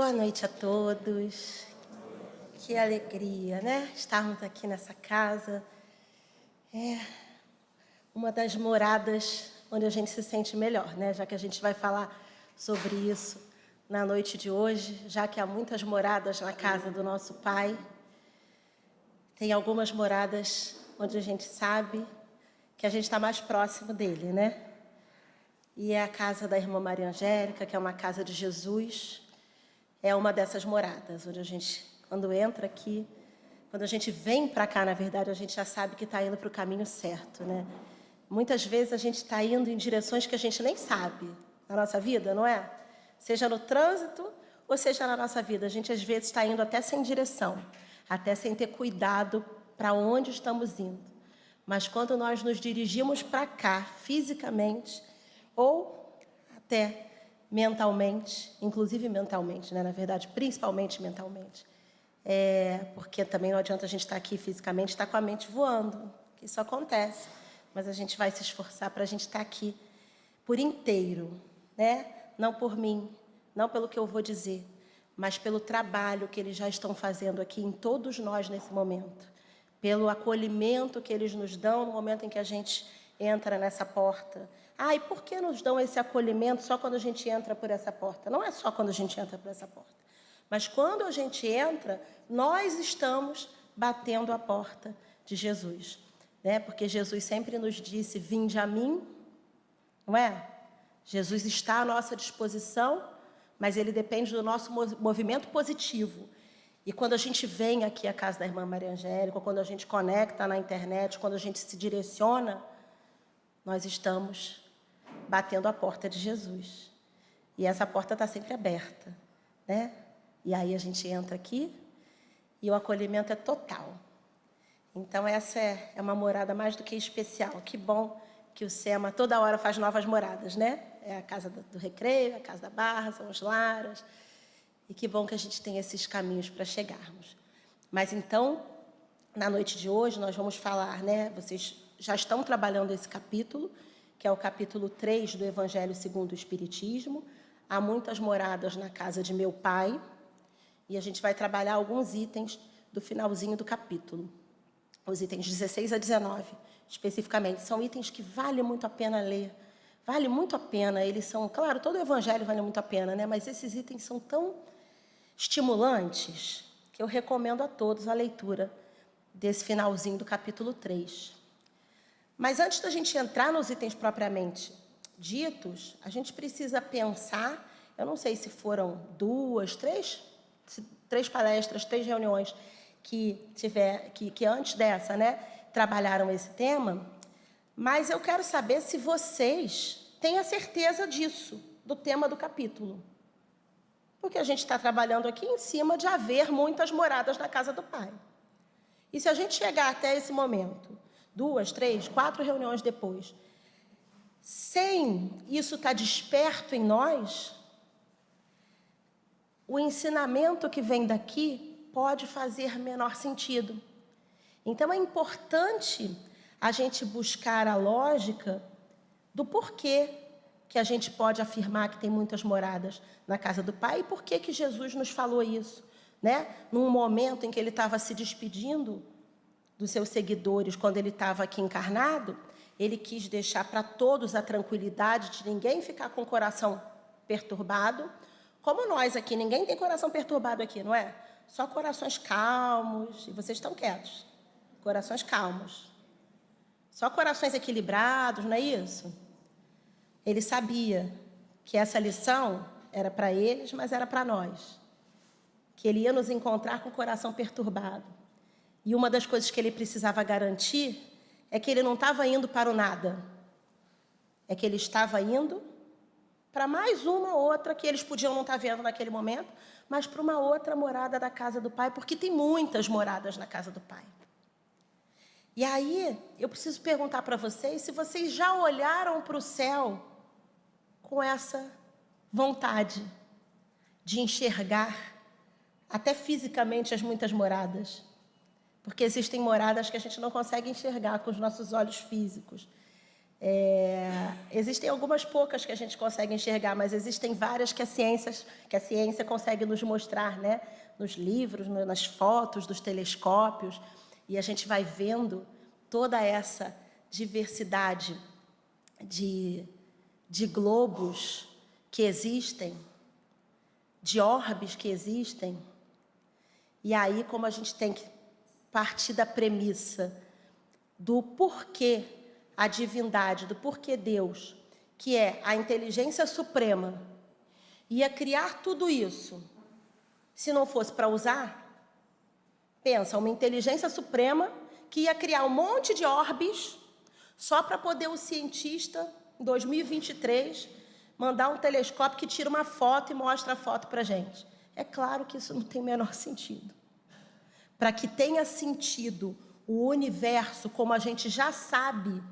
Boa noite a todos. Que alegria, né? Estarmos aqui nessa casa. É uma das moradas onde a gente se sente melhor, né? Já que a gente vai falar sobre isso na noite de hoje, já que há muitas moradas na casa do nosso Pai. Tem algumas moradas onde a gente sabe que a gente está mais próximo dele, né? E é a casa da irmã Maria Angélica, que é uma casa de Jesus. É uma dessas moradas, onde a gente, quando entra aqui, quando a gente vem para cá, na verdade, a gente já sabe que está indo para o caminho certo, né? Muitas vezes a gente está indo em direções que a gente nem sabe na nossa vida, não é? Seja no trânsito ou seja na nossa vida. A gente, às vezes, está indo até sem direção, até sem ter cuidado para onde estamos indo. Mas quando nós nos dirigimos para cá, fisicamente, ou até mentalmente, inclusive mentalmente, né? Na verdade, principalmente mentalmente. Porque também não adianta a gente estar aqui fisicamente, estar com a mente voando, que isso acontece. Mas a gente vai se esforçar para a gente estar aqui por inteiro, né? Não por mim, não pelo que eu vou dizer, mas pelo trabalho que eles já estão fazendo aqui em todos nós nesse momento. Pelo acolhimento que eles nos dão no momento em que a gente entra nessa porta. E por que nos dão esse acolhimento só quando a gente entra por essa porta? Não é só quando a gente entra por essa porta. Mas quando a gente entra, nós estamos batendo a porta de Jesus. Né? Porque Jesus sempre nos disse, vinde a mim, não é? Jesus está à nossa disposição, mas ele depende do nosso movimento positivo. E quando a gente vem aqui à casa da irmã Maria Angélica, quando a gente conecta na internet, quando a gente se direciona, nós estamos batendo a porta de Jesus. E essa porta está sempre aberta, né? E aí a gente entra aqui e o acolhimento é total. Então essa é uma morada mais do que especial. Que bom que o SEMA toda hora faz novas moradas, né? É a casa do Recreio, a casa da Barra, são os lares. E que bom que a gente tem esses caminhos para chegarmos. Mas então, na noite de hoje, nós vamos falar, né? Vocês já estão trabalhando esse capítulo, que é o capítulo 3 do Evangelho segundo o Espiritismo. Há muitas moradas na casa de meu pai. E a gente vai trabalhar alguns itens do finalzinho do capítulo. Os itens 16 a 19, especificamente. São itens que vale muito a pena ler. Vale muito a pena. Eles são, claro, todo o Evangelho vale muito a pena, né? Mas esses itens são tão estimulantes que eu recomendo a todos a leitura desse finalzinho do capítulo 3. Mas antes da gente entrar nos itens propriamente ditos, a gente precisa pensar, eu não sei se foram 2, 3 palestras, 3 reuniões que antes dessa, né, trabalharam esse tema, mas eu quero saber se vocês têm a certeza disso, do tema do capítulo. Porque a gente está trabalhando aqui em cima de haver muitas moradas na casa do Pai. E se a gente chegar até esse momento, 2, 3, 4 reuniões depois, sem isso estar desperto em nós, o ensinamento que vem daqui pode fazer menor sentido. Então, é importante a gente buscar a lógica do porquê que a gente pode afirmar que tem muitas moradas na casa do Pai e por que Jesus nos falou isso, né? Num momento em que ele estava se despedindo dos seus seguidores, quando ele estava aqui encarnado, ele quis deixar para todos a tranquilidade de ninguém ficar com o coração perturbado. Como nós aqui, ninguém tem coração perturbado aqui, não é? Só corações calmos, e vocês estão quietos. Corações calmos. Só corações equilibrados, não é isso? Ele sabia que essa lição era para eles, mas era para nós. Que ele ia nos encontrar com o coração perturbado. E uma das coisas que ele precisava garantir é que ele não estava indo para o nada. É que ele estava indo para mais uma outra que eles podiam não estar vendo naquele momento, mas para uma outra morada da casa do Pai, porque tem muitas moradas na casa do Pai. E aí, eu preciso perguntar para vocês se vocês já olharam para o céu com essa vontade de enxergar, até fisicamente, as muitas moradas. Porque existem moradas que a gente não consegue enxergar com os nossos olhos físicos. Existem algumas poucas que a gente consegue enxergar, mas existem várias que a ciência consegue nos mostrar, né? Nos livros, nas fotos dos telescópios, e a gente vai vendo toda essa diversidade de globos que existem, de orbes que existem. E aí, como a gente tem que partir da premissa do porquê a divindade, do porquê Deus, que é a inteligência suprema, ia criar tudo isso, se não fosse para usar, pensa, uma inteligência suprema que ia criar um monte de orbes só para poder o cientista, em 2023, mandar um telescópio que tira uma foto e mostra a foto para a gente. É claro que isso não tem o menor sentido. Para que tenha sentido o universo, como a gente já sabe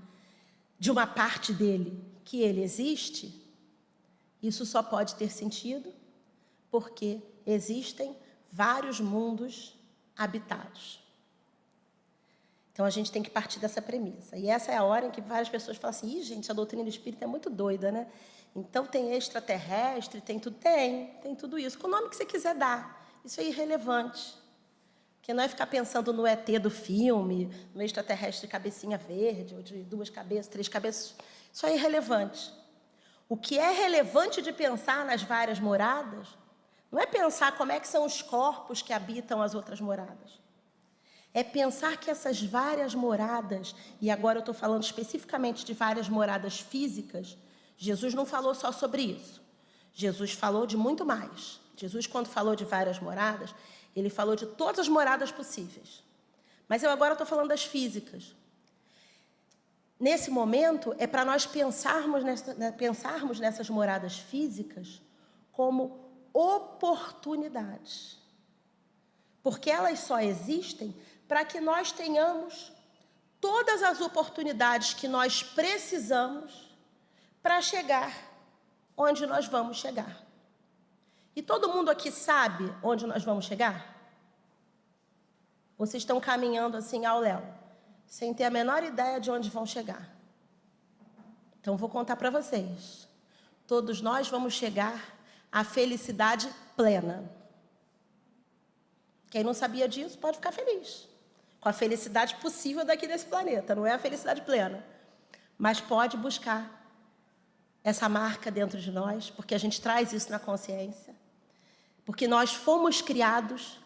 de uma parte dele, que ele existe, isso só pode ter sentido porque existem vários mundos habitados. Então, a gente tem que partir dessa premissa. E essa é a hora em que várias pessoas falam assim, ih, gente, a doutrina espírita é muito doida, né? Então, tem extraterrestre, tem tudo. Tem tudo isso. Com o nome que você quiser dar. Isso é irrelevante. Porque não é ficar pensando no ET do filme, no extraterrestre de cabecinha verde, ou de 2 cabeças, 3 cabeças. Isso é irrelevante. O que é relevante de pensar nas várias moradas não é pensar como é que são os corpos que habitam as outras moradas. É pensar que essas várias moradas, e agora eu estou falando especificamente de várias moradas físicas, Jesus não falou só sobre isso. Jesus falou de muito mais. Jesus, quando falou de várias moradas, ele falou de todas as moradas possíveis. Mas eu agora estou falando das físicas. Nesse momento, é para nós pensarmos nessas moradas físicas como oportunidades. Porque elas só existem para que nós tenhamos todas as oportunidades que nós precisamos para chegar onde nós vamos chegar. E todo mundo aqui sabe onde nós vamos chegar? Ou vocês estão caminhando assim ao léu, sem ter a menor ideia de onde vão chegar? Então, vou contar para vocês. Todos nós vamos chegar à felicidade plena. Quem não sabia disso pode ficar feliz com a felicidade possível daqui desse planeta. Não é a felicidade plena, mas pode buscar essa marca dentro de nós, porque a gente traz isso na consciência, porque nós fomos criados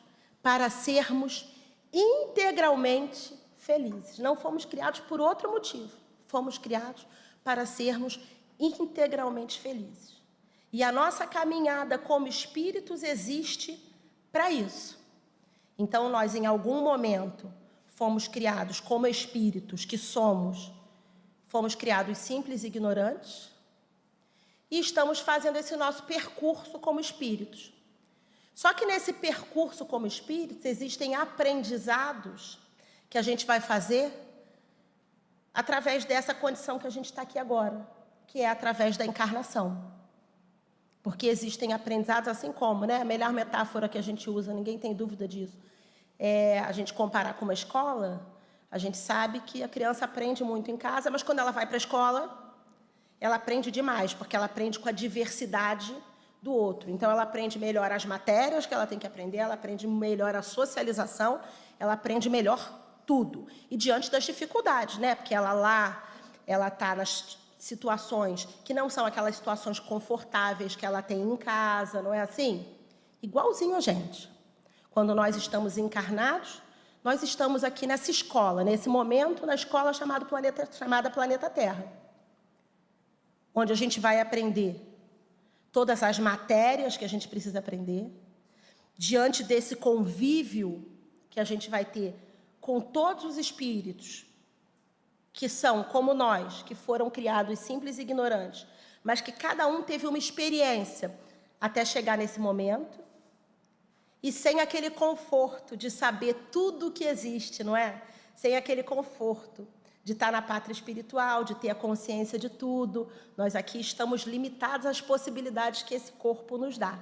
para sermos integralmente felizes. Não fomos criados por outro motivo. Fomos criados para sermos integralmente felizes. E a nossa caminhada como espíritos existe para isso. Então, nós, em algum momento, fomos criados como espíritos que somos, fomos criados simples e ignorantes, e estamos fazendo esse nosso percurso como espíritos. Só que nesse percurso como espíritos existem aprendizados que a gente vai fazer através dessa condição que a gente está aqui agora, que é através da encarnação. Porque existem aprendizados assim como, né? A melhor metáfora que a gente usa, ninguém tem dúvida disso, é a gente comparar com uma escola. A gente sabe que a criança aprende muito em casa, mas quando ela vai para a escola, ela aprende demais, porque ela aprende com a diversidade do outro. Então, ela aprende melhor as matérias que ela tem que aprender, ela aprende melhor a socialização, ela aprende melhor tudo. E diante das dificuldades, né? Porque ela está nas situações que não são aquelas situações confortáveis que ela tem em casa, não é assim? Igualzinho a gente. Quando nós estamos encarnados, nós estamos aqui nessa escola, nesse momento, na escola chamada Planeta Terra, onde a gente vai aprender todas as matérias que a gente precisa aprender, diante desse convívio que a gente vai ter com todos os espíritos que são como nós, que foram criados simples e ignorantes, mas que cada um teve uma experiência até chegar nesse momento, e sem aquele conforto de saber tudo o que existe, não é? Sem aquele conforto de estar na pátria espiritual, de ter a consciência de tudo. Nós aqui estamos limitados às possibilidades que esse corpo nos dá.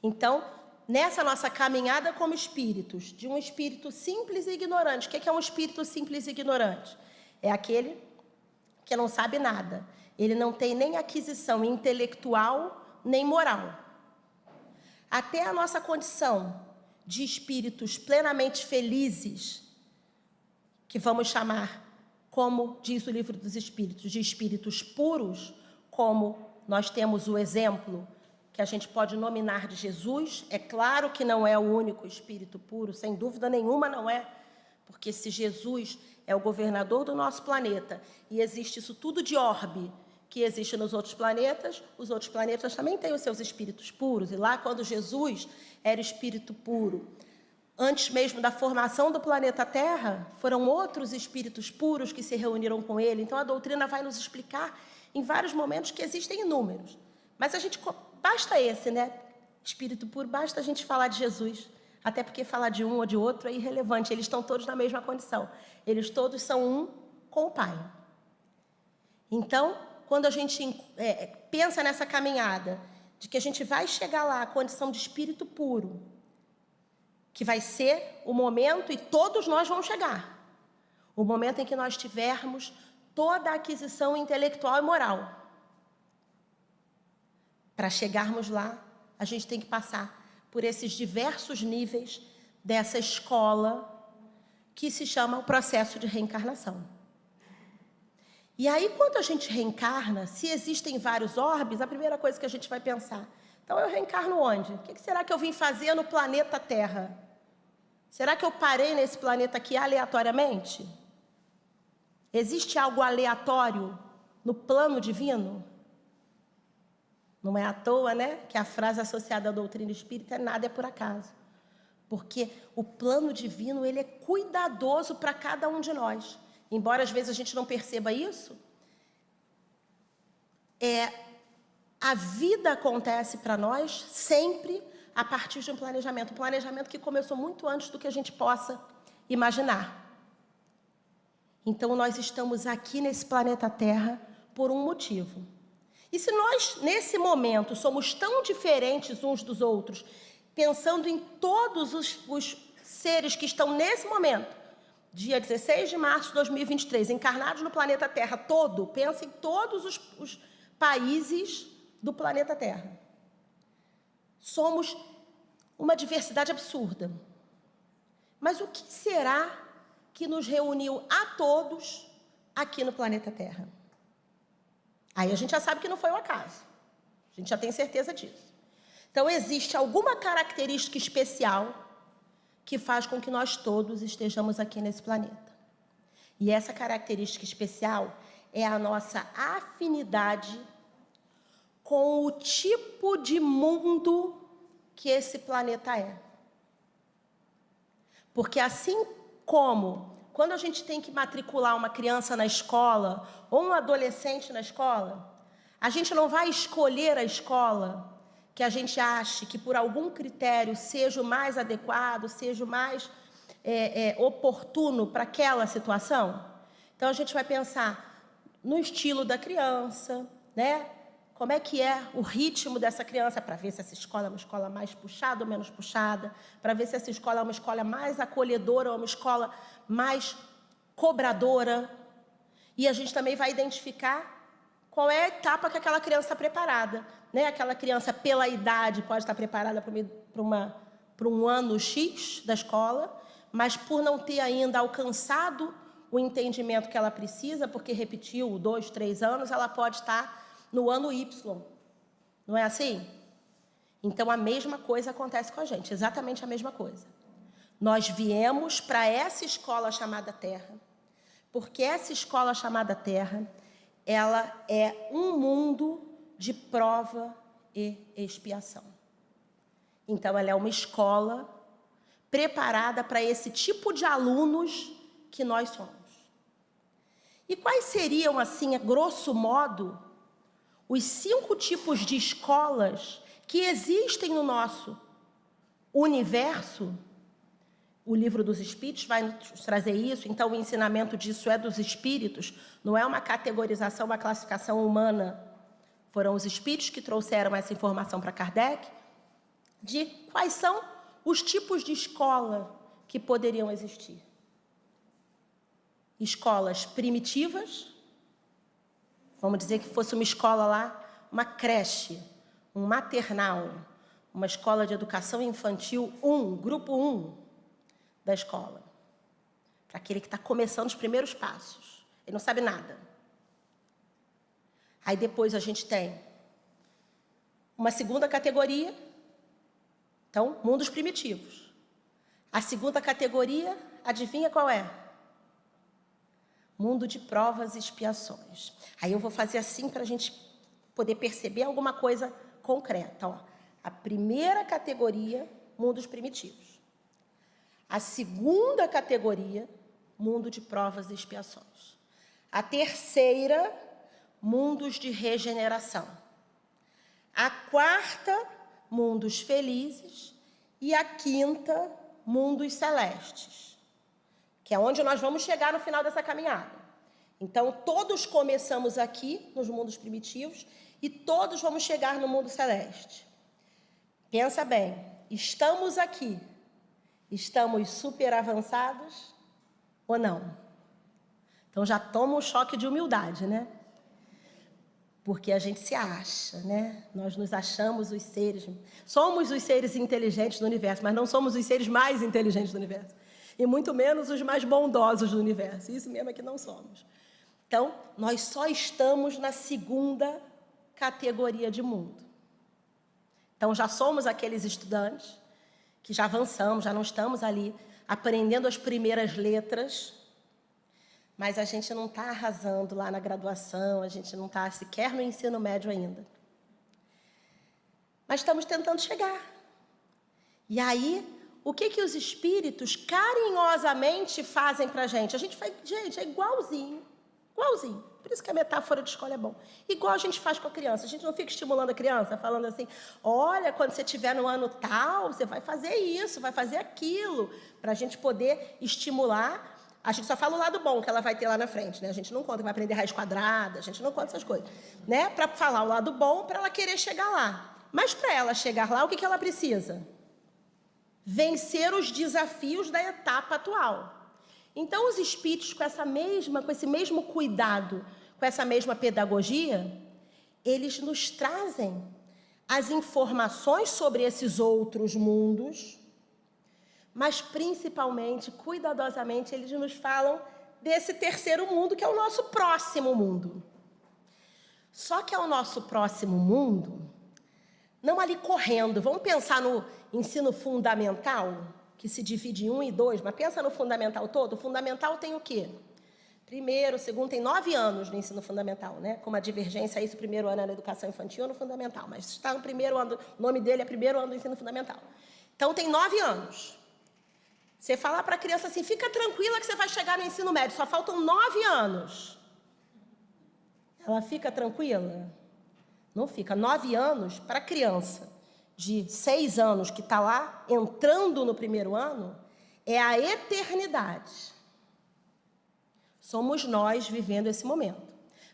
Então, nessa nossa caminhada como espíritos, de um espírito simples e ignorante. O que é um espírito simples e ignorante? É aquele que não sabe nada. Ele não tem nem aquisição intelectual, nem moral. Até a nossa condição de espíritos plenamente felizes, que vamos chamar, como diz o Livro dos Espíritos, de espíritos puros, como nós temos o exemplo que a gente pode nominar de Jesus. É claro que não é o único espírito puro, sem dúvida nenhuma não é, porque se Jesus é o governador do nosso planeta e existe isso tudo de orbe que existe nos outros planetas, os outros planetas também têm os seus espíritos puros. E lá, quando Jesus era espírito puro, antes mesmo da formação do planeta Terra, foram outros espíritos puros que se reuniram com ele. Então, a doutrina vai nos explicar em vários momentos que existem inúmeros. Mas basta esse, né? Espírito puro, basta a gente falar de Jesus. Até porque falar de um ou de outro é irrelevante. Eles estão todos na mesma condição. Eles todos são um com o Pai. Então, quando a gente pensa nessa caminhada, de que a gente vai chegar lá, à condição de espírito puro, que vai ser o momento, e todos nós vamos chegar, o momento em que nós tivermos toda a aquisição intelectual e moral. Para chegarmos lá, a gente tem que passar por esses diversos níveis dessa escola que se chama o processo de reencarnação. E aí, quando a gente reencarna, se existem vários orbes, a primeira coisa que a gente vai pensar, então eu reencarno onde? O que será que eu vim fazer no planeta Terra? Será que eu parei nesse planeta aqui aleatoriamente? Existe algo aleatório no plano divino? Não é à toa, né, que a frase associada à doutrina espírita é nada é por acaso. Porque o plano divino, ele é cuidadoso para cada um de nós. Embora às vezes a gente não perceba isso, a vida acontece para nós sempre a partir de um planejamento que começou muito antes do que a gente possa imaginar. Então, nós estamos aqui nesse planeta Terra por um motivo. E se nós, nesse momento, somos tão diferentes uns dos outros, pensando em todos os seres que estão nesse momento, dia 16 de março de 2023, encarnados no planeta Terra todo, pensa em todos os países do planeta Terra. Somos uma diversidade absurda. Mas o que será que nos reuniu a todos aqui no planeta Terra? Aí a gente já sabe que não foi um acaso. A gente já tem certeza disso. Então, existe alguma característica especial que faz com que nós todos estejamos aqui nesse planeta. E essa característica especial é a nossa afinidade com o tipo de mundo que esse planeta é. Porque assim como quando a gente tem que matricular uma criança na escola ou um adolescente na escola, a gente não vai escolher a escola que a gente ache que por algum critério seja o mais adequado, seja o mais oportuno para aquela situação. Então, a gente vai pensar no estilo da criança, né? Como é que é o ritmo dessa criança, para ver se essa escola é uma escola mais puxada ou menos puxada, para ver se essa escola é uma escola mais acolhedora ou uma escola mais cobradora. E a gente também vai identificar qual é a etapa que aquela criança está preparada. Né? Aquela criança, pela idade, pode estar preparada para um ano X da escola, mas por não ter ainda alcançado o entendimento que ela precisa, porque repetiu 2, 3 anos, ela pode estar no ano Y. Não é assim? Então, a mesma coisa acontece com a gente, exatamente a mesma coisa. Nós viemos para essa escola chamada Terra, porque essa escola chamada Terra, ela é um mundo de prova e expiação. Então, ela é uma escola preparada para esse tipo de alunos que nós somos. E quais seriam, assim, a grosso modo, os 5 tipos de escolas que existem no nosso universo? O Livro dos Espíritos vai nos trazer isso, então o ensinamento disso é dos espíritos, não é uma categorização, uma classificação humana. Foram os espíritos que trouxeram essa informação para Kardec, de quais são os tipos de escola que poderiam existir. Escolas primitivas, vamos dizer que fosse uma escola lá, uma creche, um maternal, uma escola de educação infantil grupo 1 da escola. Para aquele que está começando os primeiros passos. Ele não sabe nada. Aí depois a gente tem uma segunda categoria, então, mundos primitivos. A segunda categoria, adivinha qual é? Mundo de provas e expiações. Aí eu vou fazer assim para a gente poder perceber alguma coisa concreta. Ó. A primeira categoria, mundos primitivos. A segunda categoria, mundo de provas e expiações. A terceira, mundos de regeneração. A quarta, mundos felizes. E a quinta, mundos celestes, que é onde nós vamos chegar no final dessa caminhada. Então, todos começamos aqui, nos mundos primitivos, e todos vamos chegar no mundo celeste. Pensa bem, estamos aqui, estamos super avançados ou não? Então, já toma um choque de humildade, né? Porque a gente se acha, né? Nós nos achamos os seres... Somos os seres inteligentes do universo, mas não somos os seres mais inteligentes do universo. E muito menos os mais bondosos do universo. Isso mesmo é que não somos. Então, nós só estamos na segunda categoria de mundo. Então, já somos aqueles estudantes que já avançamos, já não estamos ali aprendendo as primeiras letras, mas a gente não está arrasando lá na graduação, a gente não está sequer no ensino médio ainda. Mas estamos tentando chegar. E aí, o que os espíritos carinhosamente fazem para a gente? A gente faz, gente, é igualzinho, igualzinho. Por isso que a metáfora de escola é bom. Igual a gente faz com a criança. A gente não fica estimulando a criança, falando assim, olha, quando você estiver no ano tal, você vai fazer isso, vai fazer aquilo, para a gente poder estimular. A gente só fala o lado bom que ela vai ter lá na frente, né? A gente não conta que vai aprender raiz quadrada, a gente não conta essas coisas, né? Para falar o lado bom, para ela querer chegar lá. Mas para ela chegar lá, o que ela precisa? Vencer os desafios da etapa atual. Então, os espíritos, com esse mesmo cuidado, com essa mesma pedagogia, eles nos trazem as informações sobre esses outros mundos, mas, principalmente, cuidadosamente, eles nos falam desse terceiro mundo, que é o nosso próximo mundo. Só que é o nosso próximo mundo, não ali correndo. Vamos pensar no ensino fundamental, que se divide em 1 e 2, mas pensa no fundamental todo. O fundamental tem o quê? Primeiro, segundo, tem 9 anos no ensino fundamental, né? Com uma divergência, isso, o primeiro ano é na educação infantil ou no fundamental, mas está no primeiro ano, o nome dele é primeiro ano do ensino fundamental. Então, tem 9 anos. Você falar para a criança assim, fica tranquila que você vai chegar no ensino médio, só faltam 9 anos. Ela fica tranquila? Não fica. 9 anos para a criança de 6 anos que está lá, entrando no primeiro ano, é a eternidade. Somos nós vivendo esse momento.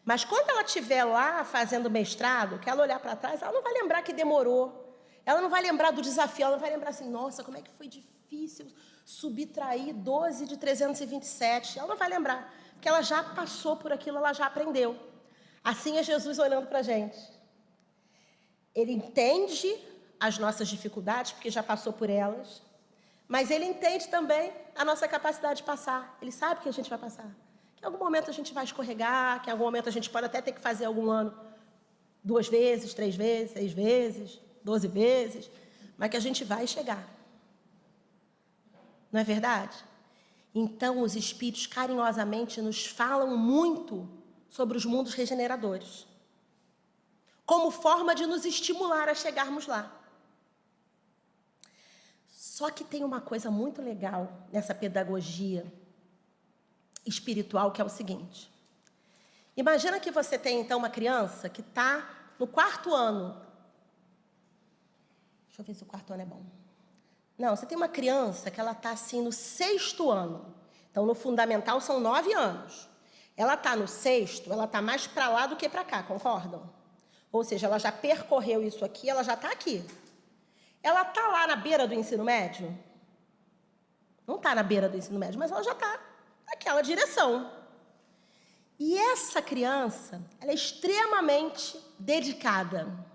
Mas quando ela estiver lá fazendo mestrado, que ela olhar para trás, ela não vai lembrar que demorou. Ela não vai lembrar do desafio, ela não vai lembrar assim, nossa, como é que foi difícil subtrair 12 de 327. Ela não vai lembrar, porque ela já passou por aquilo, ela já aprendeu. Assim é Jesus olhando para a gente. Ele entende as nossas dificuldades, porque já passou por elas, mas ele entende também a nossa capacidade de passar. Ele sabe que a gente vai passar. Que em algum momento a gente vai escorregar, que em algum momento a gente pode até ter que fazer algum ano 2 vezes, 3 vezes, 6 vezes, 12 vezes, mas que a gente vai chegar. Não é verdade? Então, os espíritos carinhosamente nos falam muito sobre os mundos regeneradores, como forma de nos estimular a chegarmos lá. Só que tem uma coisa muito legal nessa pedagogia espiritual, que é o seguinte. Imagina que você tem, então, uma criança que está no 4º ano. Deixa eu ver se o 4º ano é bom. Não, você tem uma criança que ela está assim no 6º ano. Então, no fundamental são 9 anos. Ela está no 6º, ela está mais para lá do que para cá, concordam? Ou seja, ela já percorreu isso aqui, ela já está aqui. Ela está lá na beira do ensino médio? Não está na beira do ensino médio, mas ela já está naquela direção. E essa criança, ela é extremamente dedicada.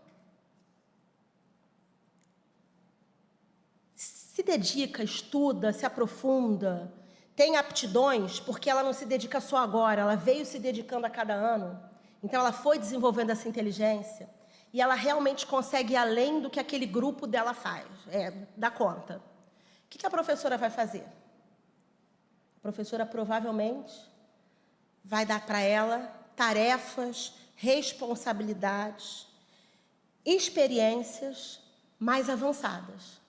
Se dedica, estuda, se aprofunda, tem aptidões, porque ela não se dedica só agora, ela veio se dedicando a cada ano. Então, ela foi desenvolvendo essa inteligência e ela realmente consegue ir além do que aquele grupo dela faz, dá conta. O que a professora vai fazer? A professora provavelmente vai dar para ela tarefas, responsabilidades, experiências mais avançadas.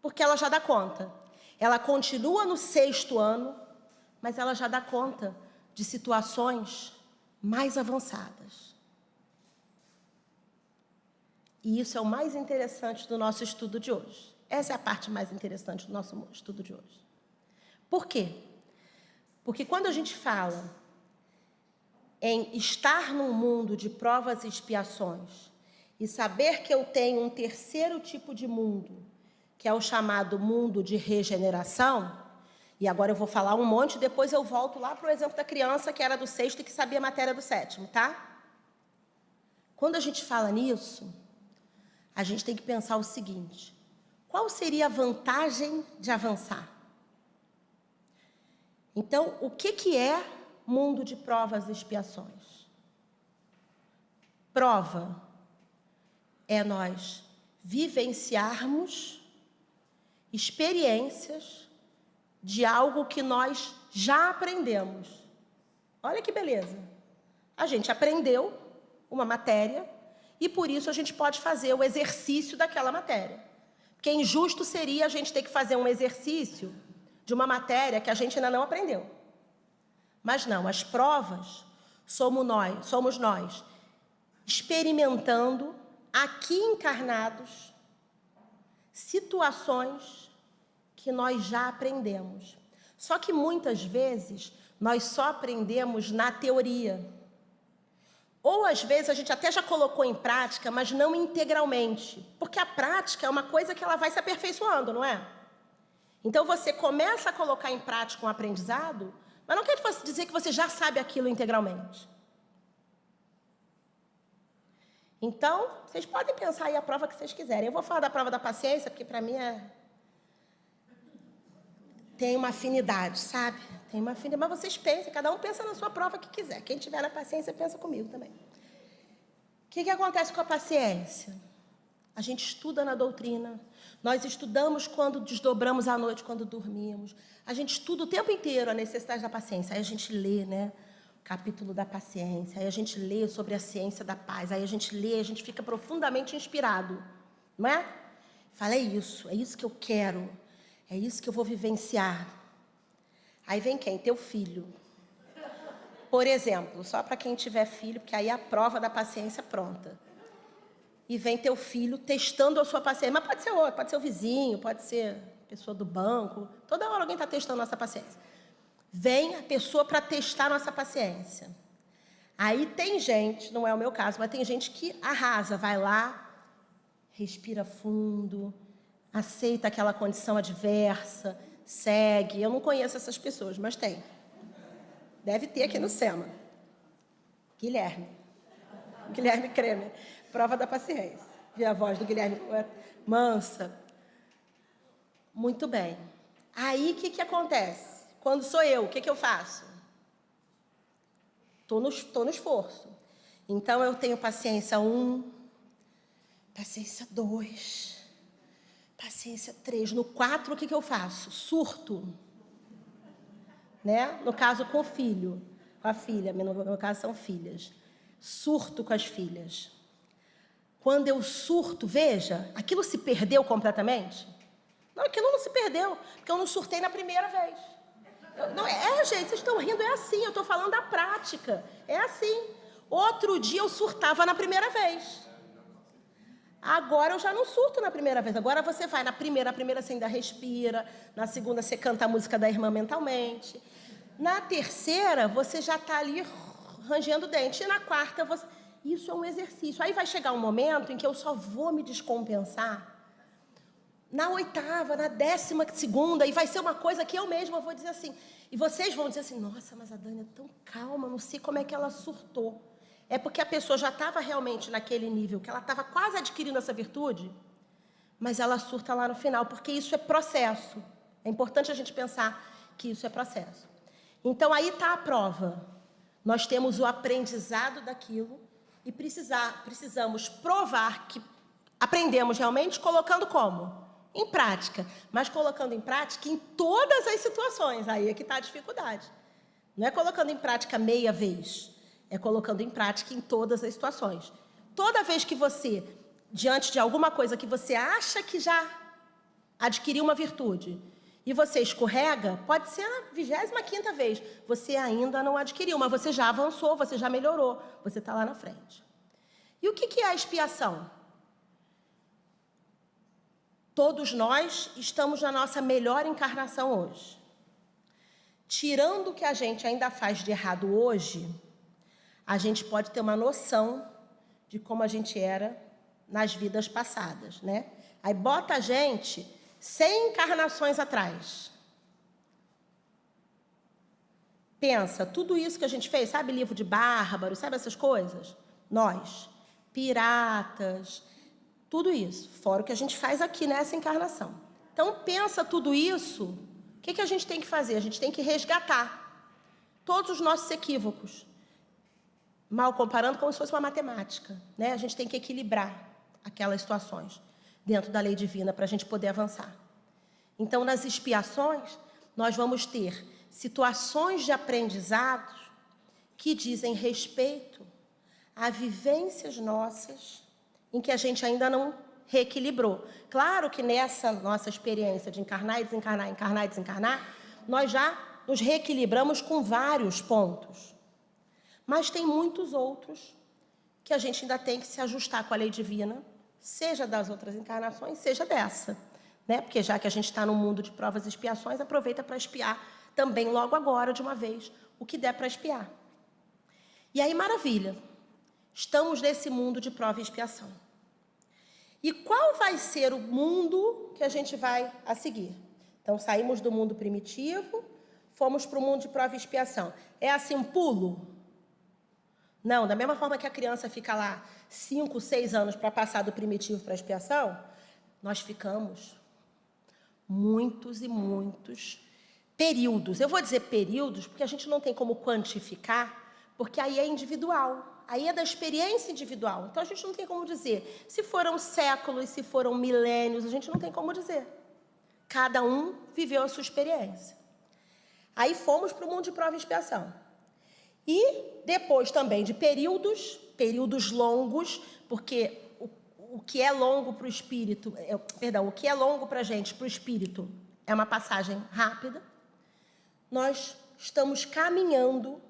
Porque ela já dá conta. Ela continua no 6º ano, mas ela já dá conta de situações mais avançadas. E isso é o mais interessante do nosso estudo de hoje. Essa é a parte mais interessante do nosso estudo de hoje. Por quê? Porque quando a gente fala em estar num mundo de provas e expiações e saber que eu tenho um terceiro tipo de mundo, que é o chamado mundo de regeneração, e agora eu vou falar um monte, depois eu volto lá para o exemplo da criança que era do 6º e que sabia a matéria do 7º, tá? Quando a gente fala nisso, a gente tem que pensar o seguinte: qual seria a vantagem de avançar? Então, o que é mundo de provas e expiações? Prova é nós vivenciarmos experiências de algo que nós já aprendemos. Olha que beleza. A gente aprendeu uma matéria e por isso a gente pode fazer o exercício daquela matéria. Porque injusto seria a gente ter que fazer um exercício de uma matéria que a gente ainda não aprendeu. Mas não, as provas somos nós experimentando aqui encarnados situações que nós já aprendemos. Só que muitas vezes nós só aprendemos na teoria. Ou às vezes a gente até já colocou em prática, mas não integralmente. Porque a prática é uma coisa que ela vai se aperfeiçoando, não é? Então você começa a colocar em prática um aprendizado, mas não quer dizer que você já sabe aquilo integralmente. Então, vocês podem pensar aí a prova que vocês quiserem. Eu vou falar da prova da paciência, porque para mim tem uma afinidade, sabe? Tem uma afinidade, mas vocês pensem, cada um pensa na sua prova que quiser. Quem tiver na paciência, pensa comigo também. O que acontece com a paciência? A gente estuda na doutrina, nós estudamos quando desdobramos à noite, quando dormimos. A gente estuda o tempo inteiro a necessidade da paciência. Aí a gente lê, né? Capítulo da paciência, aí a gente lê sobre a ciência da paz, aí a gente lê, a gente fica profundamente inspirado, não é? Fala, é isso que eu quero, é isso que eu vou vivenciar. Aí vem quem? Teu filho. Por exemplo, só para quem tiver filho, porque aí a prova da paciência pronta. E vem teu filho testando a sua paciência, mas pode ser outro, pode ser o vizinho, pode ser a pessoa do banco, toda hora alguém está testando a nossa paciência. Vem a pessoa para testar a nossa paciência. Aí tem gente, não é o meu caso, mas tem gente que arrasa, vai lá, respira fundo, aceita aquela condição adversa, segue. Eu não conheço essas pessoas, mas tem. Deve ter aqui no SEMA. Guilherme Kremer, prova da paciência. Vi a voz do Guilherme mansa. Muito bem. Aí, o que acontece? Quando sou eu, o que eu faço? Estou no esforço. Então, eu tenho paciência 1, paciência 2, paciência 3. No 4, o que eu faço? Surto. Né? No caso, com o filho, com a filha. No meu caso, são filhas. Surto com as filhas. Quando eu surto, veja, aquilo se perdeu completamente? Não, aquilo não se perdeu, porque eu não surtei na primeira vez. Gente, vocês estão rindo, é assim, eu estou falando da prática, é assim. Outro dia eu surtava na primeira vez. Agora eu já não surto na primeira vez. Agora você vai na primeira você ainda respira, na segunda você canta a música da irmã mentalmente. Na terceira, você já está ali rangendo o dente. E na quarta, isso é um exercício. Aí vai chegar um momento em que eu só vou me descompensar na 8ª, na 12ª, e vai ser uma coisa que eu mesma vou dizer assim. E vocês vão dizer assim, nossa, mas a Dani é tão calma, não sei como é que ela surtou. É porque a pessoa já estava realmente naquele nível, que ela estava quase adquirindo essa virtude, mas ela surta lá no final, porque isso é processo. É importante a gente pensar que isso é processo. Então, aí está a prova. Nós temos o aprendizado daquilo e precisamos provar que aprendemos realmente colocando como? Em prática. Mas colocando em prática em todas as situações. Aí é que está a dificuldade. Não é colocando em prática meia vez. É colocando em prática em todas as situações. Toda vez que você, diante de alguma coisa que você acha que já adquiriu uma virtude, e você escorrega, pode ser na 25ª vez. Você ainda não adquiriu, mas você já avançou, você já melhorou. Você está lá na frente. E o que é a expiação? Todos nós estamos na nossa melhor encarnação hoje. Tirando o que a gente ainda faz de errado hoje, a gente pode ter uma noção de como a gente era nas vidas passadas, né? Aí bota a gente 100 encarnações atrás. Pensa, tudo isso que a gente fez, sabe livro de bárbaros, sabe essas coisas? Nós, piratas, tudo isso, fora o que a gente faz aqui nessa encarnação. Então, pensa tudo isso, o que a gente tem que fazer? A gente tem que resgatar todos os nossos equívocos. Mal comparando, como se fosse uma matemática, né? A gente tem que equilibrar aquelas situações dentro da lei divina para a gente poder avançar. Então, nas expiações, nós vamos ter situações de aprendizados que dizem respeito a vivências nossas em que a gente ainda não reequilibrou. Claro que nessa nossa experiência de encarnar e desencarnar, encarnar e desencarnar, nós já nos reequilibramos com vários pontos. Mas tem muitos outros que a gente ainda tem que se ajustar com a lei divina, seja das outras encarnações, seja dessa, né? Porque já que a gente está no mundo de provas e expiações, aproveita para expiar também logo agora, de uma vez, o que der para expiar. E aí, maravilha, estamos nesse mundo de prova e expiação. E qual vai ser o mundo que a gente vai a seguir? Então, saímos do mundo primitivo, fomos para o mundo de prova e expiação. É assim um pulo? Não, da mesma forma que a criança fica lá 5, 6 anos para passar do primitivo para a expiação, nós ficamos muitos e muitos períodos. Eu vou dizer períodos porque a gente não tem como quantificar, porque aí é individual, aí é da experiência individual. Então, a gente não tem como dizer se foram séculos, se foram milênios, a gente não tem como dizer. Cada um viveu a sua experiência. Aí fomos para o mundo de prova e expiação. E depois também de períodos longos, porque o que é longo para o espírito, o que é longo para a gente, para o espírito, é uma passagem rápida. Nós estamos caminhando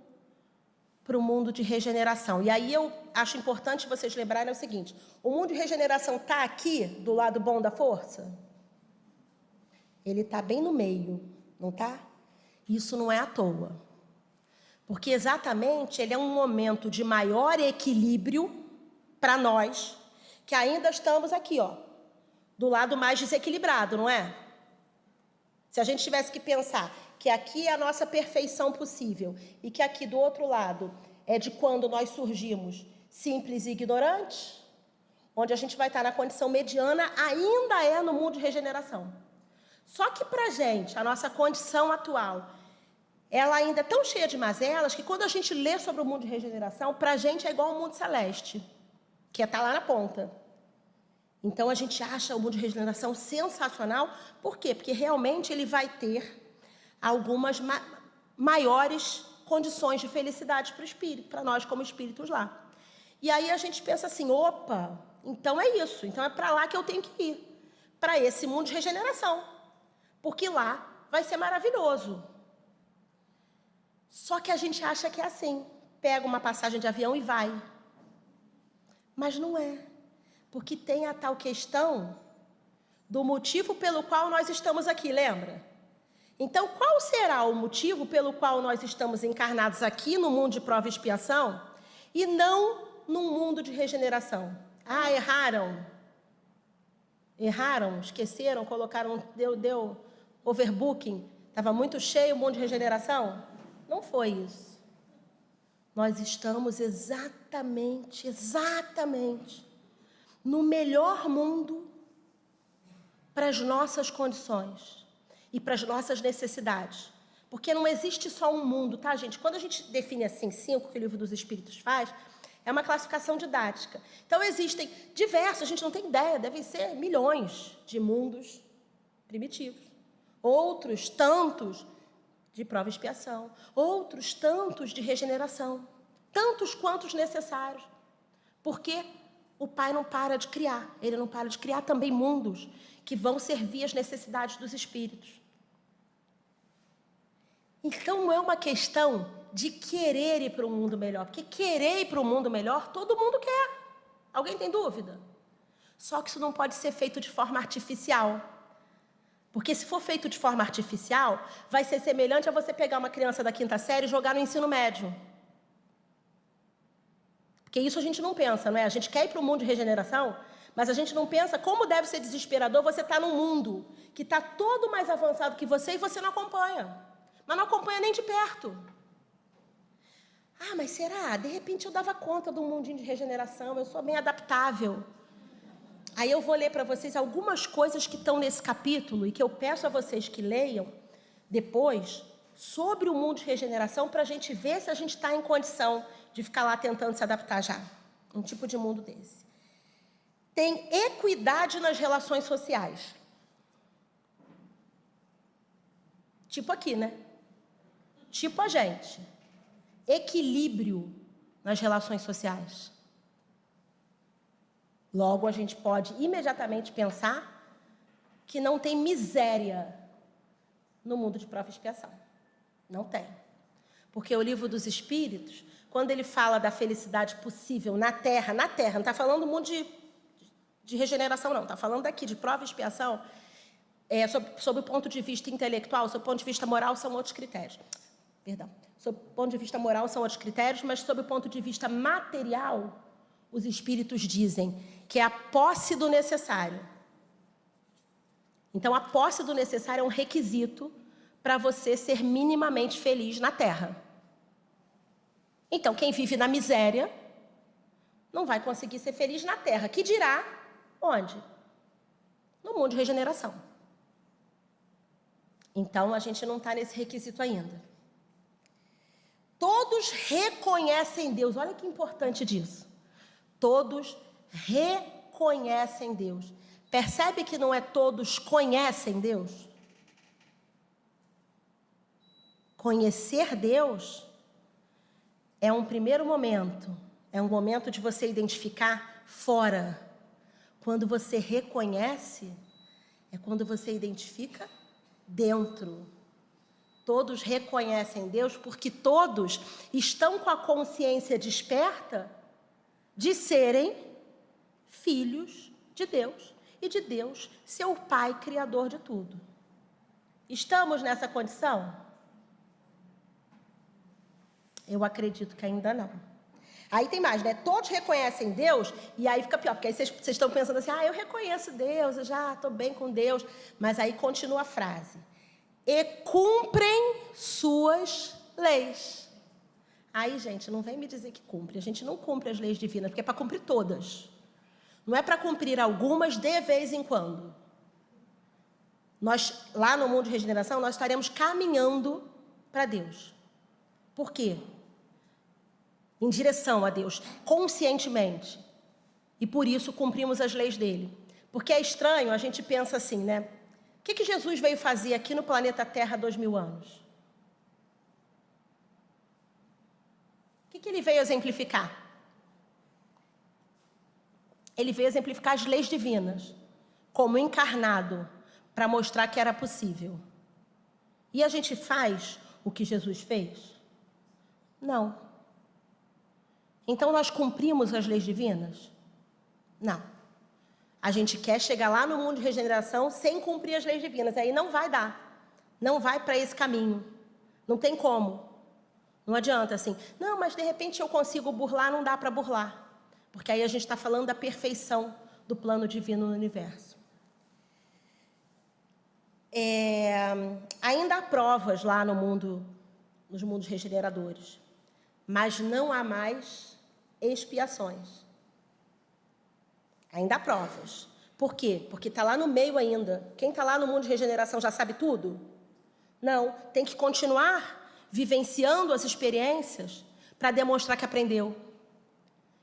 para o mundo de regeneração. E aí eu acho importante vocês lembrarem o seguinte, o mundo de regeneração está aqui, do lado bom da força? Ele está bem no meio, não está? Isso não é à toa. Porque exatamente ele é um momento de maior equilíbrio para nós, que ainda estamos aqui, ó, do lado mais desequilibrado, não é? Se a gente tivesse que pensar que aqui é a nossa perfeição possível e que aqui do outro lado é de quando nós surgimos simples e ignorantes, onde a gente vai estar na condição mediana, ainda é no mundo de regeneração. Só que para a gente, a nossa condição atual, ela ainda é tão cheia de mazelas que quando a gente lê sobre o mundo de regeneração, para a gente é igual ao mundo celeste, que está lá na ponta. Então, a gente acha o mundo de regeneração sensacional. Por quê? Porque realmente ele vai ter algumas maiores condições de felicidade para o espírito, para nós como espíritos lá. E aí a gente pensa assim, opa, então é isso, então é para lá que eu tenho que ir, para esse mundo de regeneração, porque lá vai ser maravilhoso. Só que a gente acha que é assim, pega uma passagem de avião e vai. Mas não é, porque tem a tal questão do motivo pelo qual nós estamos aqui, lembra? Então, qual será o motivo pelo qual nós estamos encarnados aqui no mundo de prova e expiação e não num mundo de regeneração? Ah, erraram. erraram, esqueceram, colocaram, deu overbooking, estava muito cheio o mundo de regeneração? Não foi isso. Nós estamos exatamente no melhor mundo para as nossas condições e para as nossas necessidades. Porque não existe só um mundo, tá, gente? Quando a gente define assim 5, que o Livro dos Espíritos faz, é uma classificação didática. Então, existem diversos, a gente não tem ideia, devem ser milhões de mundos primitivos. Outros tantos de prova e expiação. Outros tantos de regeneração. Tantos quantos necessários. Porque o Pai não para de criar. Ele não para de criar também mundos que vão servir às necessidades dos espíritos. Então, não é uma questão de querer ir para um mundo melhor. Porque querer ir para um mundo melhor, todo mundo quer. Alguém tem dúvida? Só que isso não pode ser feito de forma artificial. Porque se for feito de forma artificial, vai ser semelhante a você pegar uma criança da 5ª série e jogar no ensino médio. Porque isso a gente não pensa, não é? A gente quer ir para o mundo de regeneração, mas a gente não pensa como deve ser desesperador você estar num mundo que está todo mais avançado que você e você não acompanha. Mas não acompanha nem de perto. Ah, mas será? De repente eu dava conta do mundinho de regeneração, eu sou bem adaptável. Aí eu vou ler para vocês algumas coisas que estão nesse capítulo e que eu peço a vocês que leiam depois sobre o mundo de regeneração para a gente ver se a gente está em condição de ficar lá tentando se adaptar já. Um tipo de mundo desse. Tem equidade nas relações sociais. Tipo aqui, né? Tipo a gente. Equilíbrio nas relações sociais. Logo, a gente pode imediatamente pensar que não tem miséria no mundo de prova e expiação. Não tem. Porque o Livro dos Espíritos, quando ele fala da felicidade possível na Terra, não está falando do mundo de regeneração, não. Está falando daqui de prova e expiação, sob o ponto de vista intelectual, sob o ponto de vista moral, são outros critérios. Perdão. Sob o ponto de vista moral, são outros critérios, mas sob o ponto de vista material, os espíritos dizem que é a posse do necessário. Então, a posse do necessário é um requisito para você ser minimamente feliz na Terra. Então, quem vive na miséria não vai conseguir ser feliz na Terra. Que dirá onde? No mundo de regeneração. Então, a gente não está nesse requisito ainda. Todos reconhecem Deus. Olha que importante disso. Todos reconhecem Deus. Percebe que não é todos conhecem Deus? Conhecer Deus é um primeiro momento. É um momento de você identificar fora. Quando você reconhece, é quando você identifica dentro. Todos reconhecem Deus porque todos estão com a consciência desperta de serem filhos de Deus e de Deus ser o Pai Criador de tudo. Estamos nessa condição? Eu acredito que ainda não. Aí tem mais, né? Todos reconhecem Deus e aí fica pior, porque aí vocês estão pensando assim, eu reconheço Deus, eu já estou bem com Deus, mas aí continua a frase. E cumprem suas leis. Aí, gente, não vem me dizer que cumpre. A gente não cumpre as leis divinas, porque é para cumprir todas. Não é para cumprir algumas de vez em quando. Nós, lá no mundo de regeneração, nós estaremos caminhando para Deus. Por quê? Em direção a Deus, conscientemente. E por isso cumprimos as leis dele. Porque é estranho, a gente pensa assim, né? O que Jesus veio fazer aqui no planeta Terra há 2000 anos? O que ele veio exemplificar? Ele veio exemplificar as leis divinas, como encarnado, para mostrar que era possível. E a gente faz o que Jesus fez? Não. Então nós cumprimos as leis divinas? Não. A gente quer chegar lá no mundo de regeneração sem cumprir as leis divinas. Aí não vai dar. Não vai para esse caminho. Não tem como. Não adianta assim. Não, mas de repente eu consigo burlar, não dá para burlar. Porque aí a gente está falando da perfeição do plano divino no universo. Ainda há provas lá no mundo, nos mundos regeneradores, mas não há mais expiações. Ainda há provas. Por quê? Porque está lá no meio ainda. Quem está lá no mundo de regeneração já sabe tudo? Não, tem que continuar vivenciando as experiências para demonstrar que aprendeu.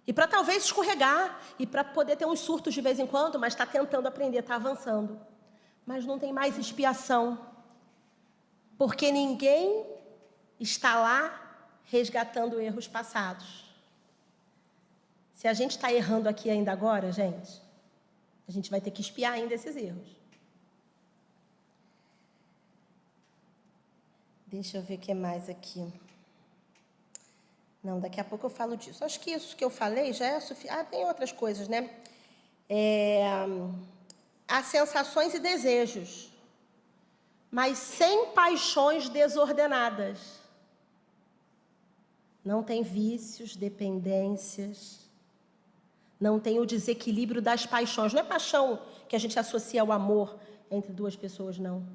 E para talvez escorregar, e para poder ter uns surtos de vez em quando, mas está tentando aprender, está avançando. Mas não tem mais expiação, porque ninguém está lá resgatando erros passados. Se a gente está errando aqui ainda agora, gente, a gente vai ter que expiar ainda esses erros. Deixa eu ver o que mais aqui. Não, daqui a pouco eu falo disso. Acho que isso que eu falei já é suficiente. Tem outras coisas, né? Há sensações e desejos, mas sem paixões desordenadas. Não tem vícios, dependências. Não tem o desequilíbrio das paixões. Não é paixão que a gente associa ao amor entre duas pessoas, não.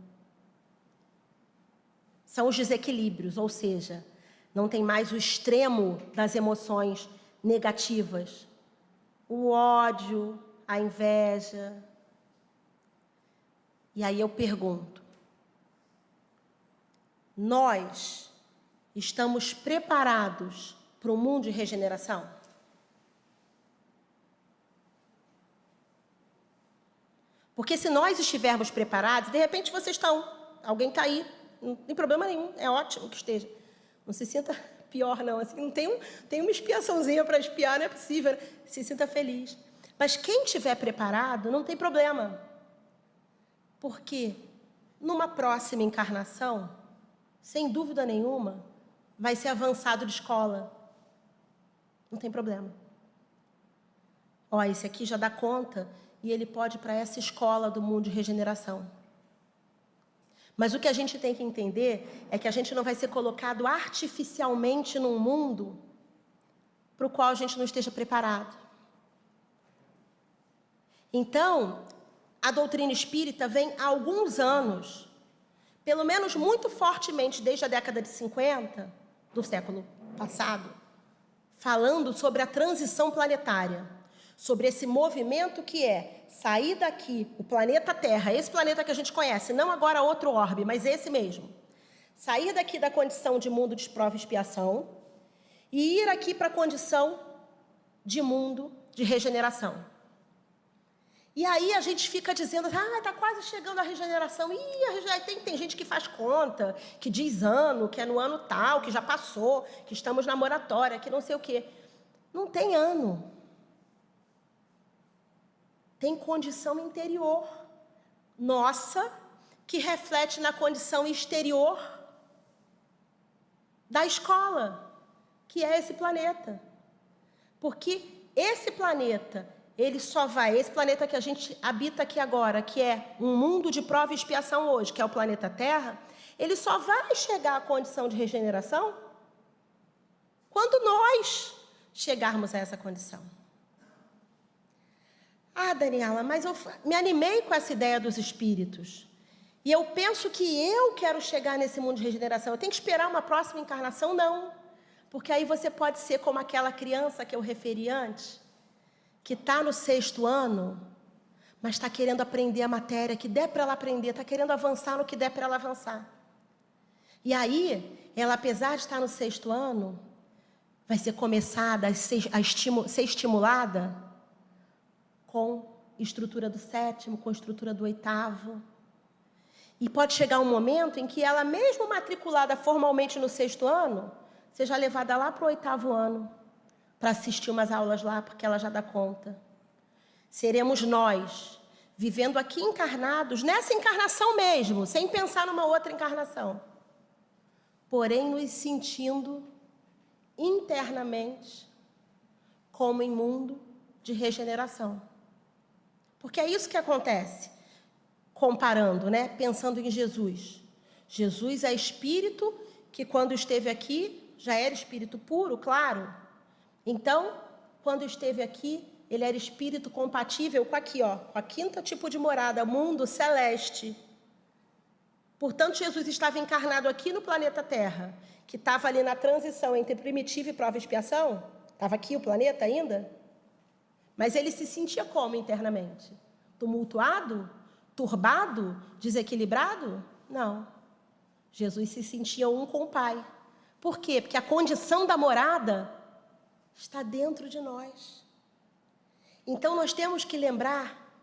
São os desequilíbrios, ou seja, não tem mais o extremo das emoções negativas. O ódio, a inveja. E aí eu pergunto, nós estamos preparados para um mundo de regeneração? Porque se nós estivermos preparados, de repente vocês estão, alguém está aí, não tem problema nenhum, é ótimo que esteja. Não se sinta pior, não. Assim, não tem uma expiaçãozinha para expiar, não é possível. Se sinta feliz. Mas quem estiver preparado, não tem problema. Porque numa próxima encarnação, sem dúvida nenhuma, vai ser avançado de escola. Não tem problema. Ó, esse aqui já dá conta e ele pode ir para essa escola do mundo de regeneração. Mas o que a gente tem que entender é que a gente não vai ser colocado artificialmente num mundo para o qual a gente não esteja preparado. Então, a doutrina espírita vem há alguns anos, pelo menos muito fortemente desde a década de 50, do século passado, falando sobre a transição planetária, sobre esse movimento que é sair daqui, o planeta Terra, esse planeta que a gente conhece, não agora outro orbe, mas esse mesmo. Sair daqui da condição de mundo de prova e expiação e ir aqui para a condição de mundo de regeneração. E aí a gente fica dizendo, está quase chegando a regeneração. Tem gente que faz conta, que diz ano, que é no ano tal, que já passou, que estamos na moratória, que não sei o quê. Não tem ano. Tem condição interior nossa, que reflete na condição exterior da escola, que é esse planeta. Porque esse planeta, esse planeta que a gente habita aqui agora, que é um mundo de prova e expiação hoje, que é o planeta Terra, ele só vai chegar à condição de regeneração quando nós chegarmos a essa condição. Daniela, mas eu me animei com essa ideia dos espíritos. E eu penso que eu quero chegar nesse mundo de regeneração. Eu tenho que esperar uma próxima encarnação? Não. Porque aí você pode ser como aquela criança que eu referi antes, que está no 6º ano, mas está querendo aprender a matéria que der para ela aprender, está querendo avançar no que der para ela avançar. E aí, ela, apesar de estar no 6º ano, vai ser começada a ser estimulada com estrutura do 7º, com estrutura do 8º. E pode chegar um momento em que ela, mesmo matriculada formalmente no 6º ano, seja levada lá para o 8º ano, para assistir umas aulas lá, porque ela já dá conta. Seremos nós, vivendo aqui encarnados, nessa encarnação mesmo, sem pensar numa outra encarnação, porém nos sentindo internamente como em mundo de regeneração. Porque é isso que acontece, comparando, né? Pensando em Jesus. Jesus é espírito que, quando esteve aqui, já era espírito puro, claro. Então, quando esteve aqui, ele era espírito compatível com aqui, ó, com a 5º tipo de morada, mundo celeste. Portanto, Jesus estava encarnado aqui no planeta Terra, que estava ali na transição entre primitiva e prova e expiação. Estava aqui o planeta ainda. Mas ele se sentia como internamente? Tumultuado? Turbado? Desequilibrado? Não. Jesus se sentia um com o Pai. Por quê? Porque a condição da morada está dentro de nós. Então, nós temos que lembrar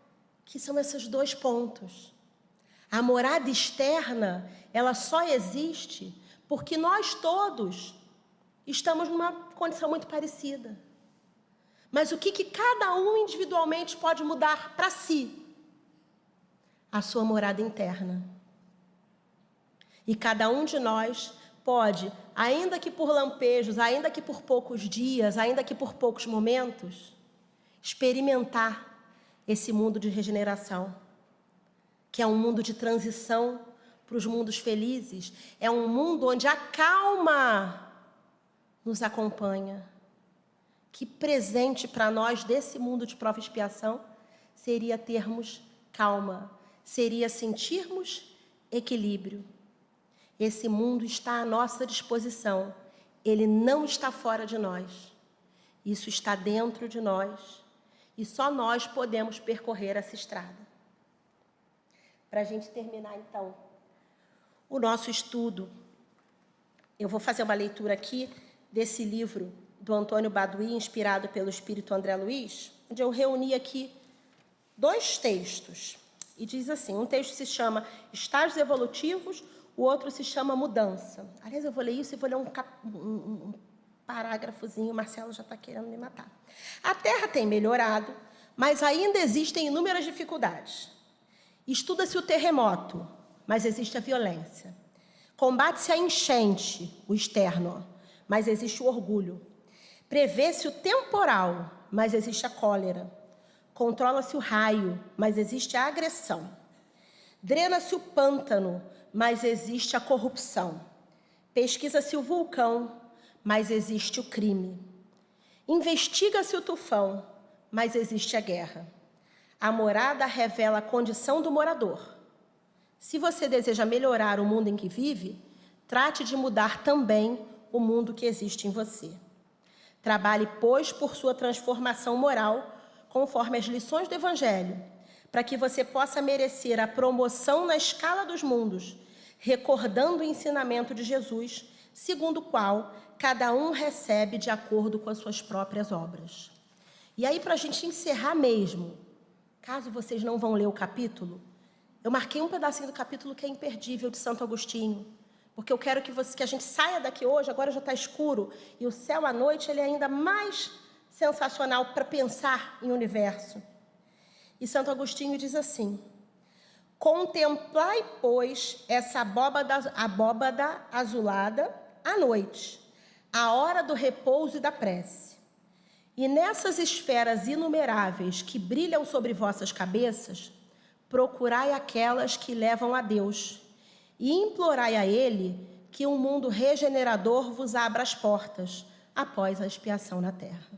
que são esses dois pontos. A morada externa, ela só existe porque nós todos estamos numa condição muito parecida. Mas o que cada um individualmente pode mudar para si? A sua morada interna. E cada um de nós pode, ainda que por lampejos, ainda que por poucos dias, ainda que por poucos momentos, experimentar esse mundo de regeneração, que é um mundo de transição para os mundos felizes, é um mundo onde a calma nos acompanha. Que presente para nós desse mundo de prova e expiação seria termos calma, seria sentirmos equilíbrio. Esse mundo está à nossa disposição, ele não está fora de nós. Isso está dentro de nós e só nós podemos percorrer essa estrada. Para a gente terminar, então, o nosso estudo, eu vou fazer uma leitura aqui desse livro do Antônio Baduy, inspirado pelo Espírito André Luiz, onde eu reuni aqui 2 textos. E diz assim, um texto se chama Estágios Evolutivos, o outro se chama Mudança. Aliás, eu vou ler isso e vou ler um parágrafozinho, o Marcelo já está querendo me matar. A Terra tem melhorado, mas ainda existem inúmeras dificuldades. Estuda-se o terremoto, mas existe a violência. Combate-se a enchente, o externo, mas existe o orgulho. Prevê-se o temporal, mas existe a cólera. Controla-se o raio, mas existe a agressão. Drena-se o pântano, mas existe a corrupção. Pesquisa-se o vulcão, mas existe o crime. Investiga-se o tufão, mas existe a guerra. A morada revela a condição do morador. Se você deseja melhorar o mundo em que vive, trate de mudar também o mundo que existe em você. Trabalhe, pois, por sua transformação moral, conforme as lições do Evangelho, para que você possa merecer a promoção na escala dos mundos, recordando o ensinamento de Jesus, segundo o qual cada um recebe de acordo com as suas próprias obras. E aí, para a gente encerrar mesmo, caso vocês não vão ler o capítulo, eu marquei um pedacinho do capítulo que é imperdível, de Santo Agostinho, porque eu quero que a gente saia daqui hoje, agora já está escuro, e o céu à noite ele é ainda mais sensacional para pensar em universo. E Santo Agostinho diz assim, contemplai, pois, essa abóbada azulada à noite, a hora do repouso e da prece. E nessas esferas inumeráveis que brilham sobre vossas cabeças, procurai aquelas que levam a Deus e implorai a Ele que um mundo regenerador vos abra as portas após a expiação na terra.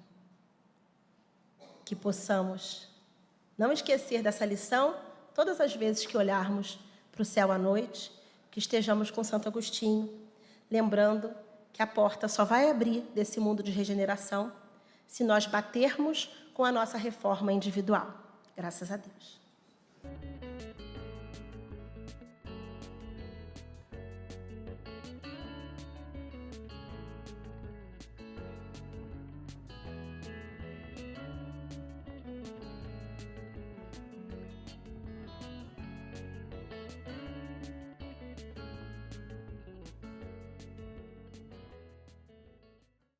Que possamos não esquecer dessa lição todas as vezes que olharmos para o céu à noite, que estejamos com Santo Agostinho, lembrando que a porta só vai abrir desse mundo de regeneração se nós batermos com a nossa reforma individual. Graças a Deus.